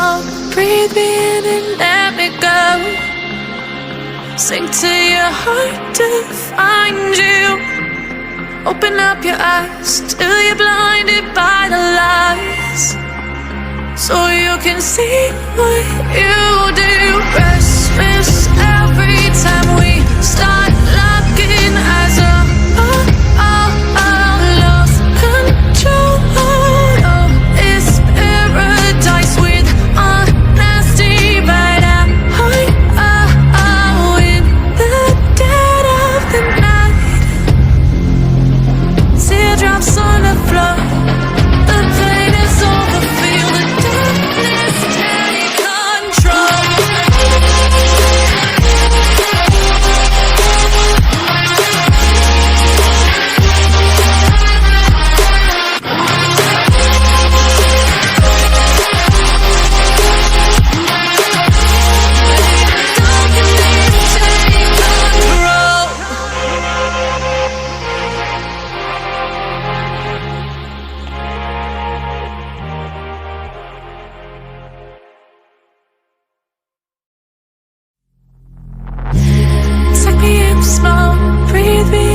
small, breathe me in and let me go. Sink to your heart to find you. Open up your eyes till you're blinded by the lies, so you can see what you do. Restless every time we start locking eyes up. Lost control. Oh, it's paradise with honesty, but I'm in the dead of the night. Teardrops on the floor. The pain is over. Feel the darkness take control. Take me in small, breathe me